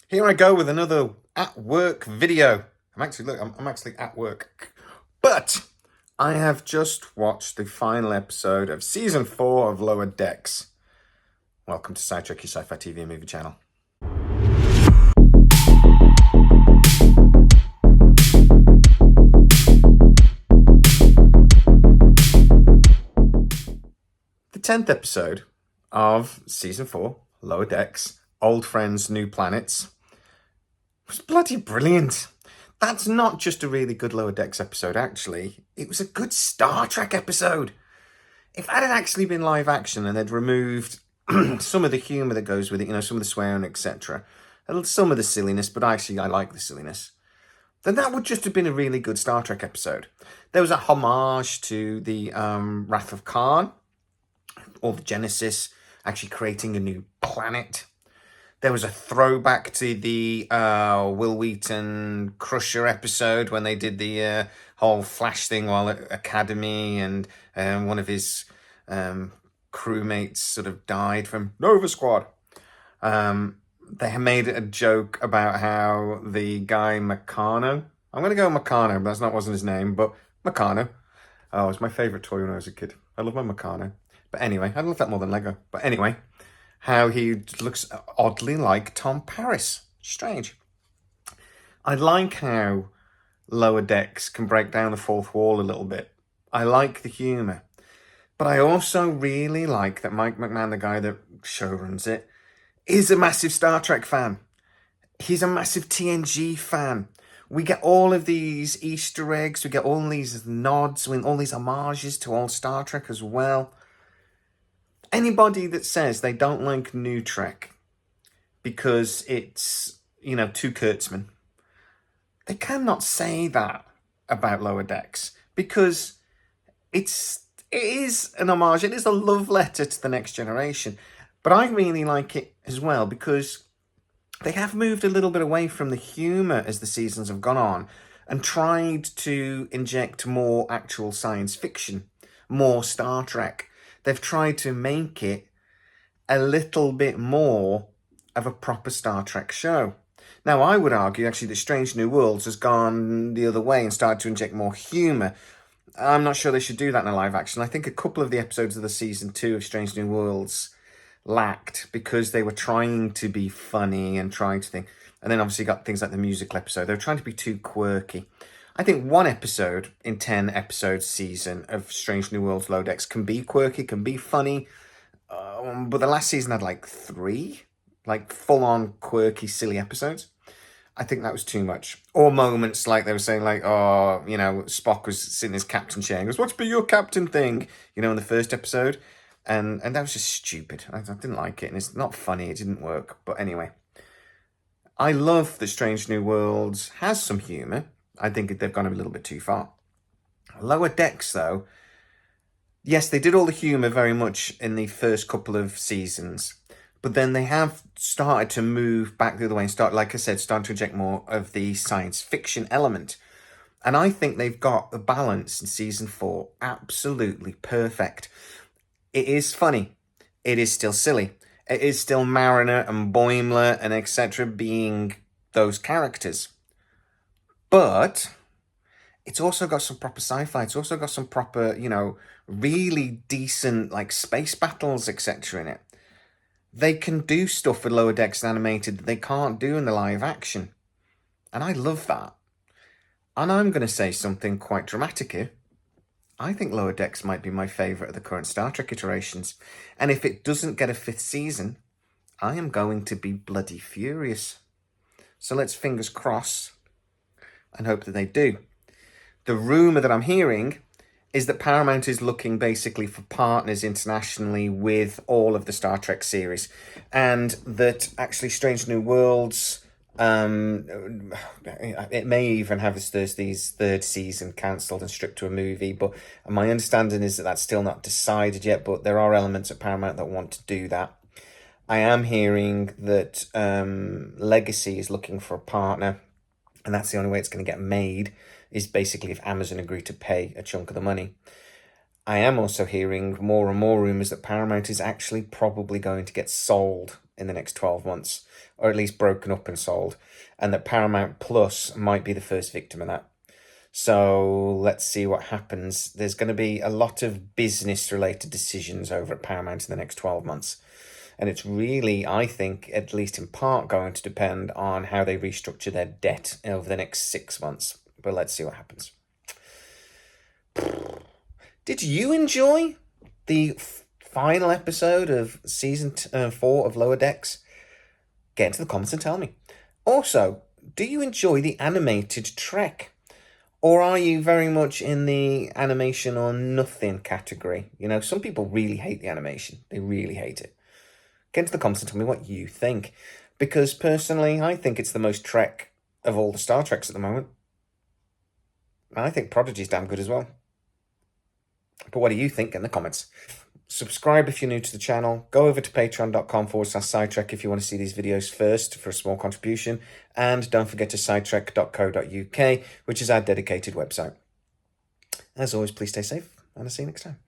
Here I go with another at work video. I'm actually at work, but I have just watched the final episode of season 4 of Lower Decks. Welcome to Sidetrack, your sci-fi TV and movie channel. The 10th episode of season 4, Lower Decks, Old Friends, New Planets, was bloody brilliant. That's not just a really good Lower Decks episode, actually. It was a good Star Trek episode. If that had actually been live action and they'd removed some of the humour that goes with it, some of the swearing, etc., some of the silliness, but actually I like the silliness, then that would just have been a really good Star Trek episode. There was a homage to the Wrath of Khan, or the Genesis, actually creating a new planet. There was a throwback to the Will Wheaton Crusher episode when they did the whole Flash thing while at Academy, and one of his crewmates sort of died from Nova Squad. They made a joke about how the guy Meccano, I'm going to go Meccano, but that wasn't his name, but Meccano. Oh, it was my favourite toy when I was a kid. I love my Meccano. But anyway, I love that more than Lego. But anyway, how he looks oddly like Tom Paris. Strange. I like how Lower Decks can break down the fourth wall a little bit. I like the humour. But I also really like that Mike McMahon, the guy that showruns it, is a massive Star Trek fan. He's a massive TNG fan. We get all of these Easter eggs. We get all these nods, all these homages to old Star Trek as well. Anybody that says they don't like New Trek because it's, too Kurtzman, they cannot say that about Lower Decks, because it is an homage. It is a love letter to the next generation. But I really like it as well because they have moved a little bit away from the humour as the seasons have gone on and tried to inject more actual science fiction, more Star Trek. They've tried to make it a little bit more of a proper Star Trek show. Now, I would argue, actually, that Strange New Worlds has gone the other way and started to inject more humour. I'm not sure they should do that in a live action. I think a couple of the episodes of the season 2 of Strange New Worlds lacked because they were trying to be funny and trying to think. And then obviously got things like the musical episode. They were trying to be too quirky. I think one episode in 10 episode season of Strange New Worlds Lower Decks can be quirky, can be funny. But the last season had like 3, full-on quirky, silly episodes. I think that was too much. Or moments like they were saying Spock was sitting in his captain chair and goes, "What's be your captain thing?" In the first episode. And that was just stupid. I didn't like it. And it's not funny. It didn't work. But anyway, I love that Strange New Worlds has some humour. I think they've gone a little bit too far. Lower Decks, though, yes, they did all the humour very much in the first couple of seasons. But then they have started to move back the other way and starting to inject more of the science fiction element. And I think they've got the balance in season 4 absolutely perfect. It is funny. It is still silly. It is still Mariner and Boimler and etc. being those characters. But it's also got some proper sci-fi. It's also got some proper, really decent space battles, etc. in it. They can do stuff with Lower Decks animated that they can't do in the live action. And I love that. And I'm going to say something quite dramatic here. I think Lower Decks might be my favourite of the current Star Trek iterations. And if it doesn't get a 5th season, I am going to be bloody furious. So let's fingers cross and hope that they do. The rumour that I'm hearing is that Paramount is looking basically for partners internationally with all of the Star Trek series. And that actually Strange New Worlds, it may even have its third season cancelled and stripped to a movie, but my understanding is that that's still not decided yet, but there are elements at Paramount that want to do that. I am hearing that Legacy is looking for a partner, and that's the only way it's going to get made, is basically if Amazon agree to pay a chunk of the money. I am also hearing more and more rumours that Paramount is actually probably going to get sold in the next 12 months, or at least broken up and sold, and that Paramount Plus might be the first victim of that. So let's see what happens. There's going to be a lot of business-related decisions over at Paramount in the next 12 months. And it's really, I think, at least in part, going to depend on how they restructure their debt over the next 6 months. But let's see what happens. Did you enjoy the final episode of season 4 of Lower Decks? Get into the comments and tell me. Also, do you enjoy the animated Trek? Or are you very much in the animation or nothing category? You know, some people really hate the animation. They really hate it. Get into the comments and tell me what you think. Because personally, I think it's the most Trek of all the Star Treks at the moment. And I think Prodigy's damn good as well. But what do you think in the comments? Subscribe if you're new to the channel. Go over to patreon.com/SciTrek if you want to see these videos first for a small contribution. And don't forget to scitrek.co.uk, which is our dedicated website. As always, please stay safe, and I'll see you next time.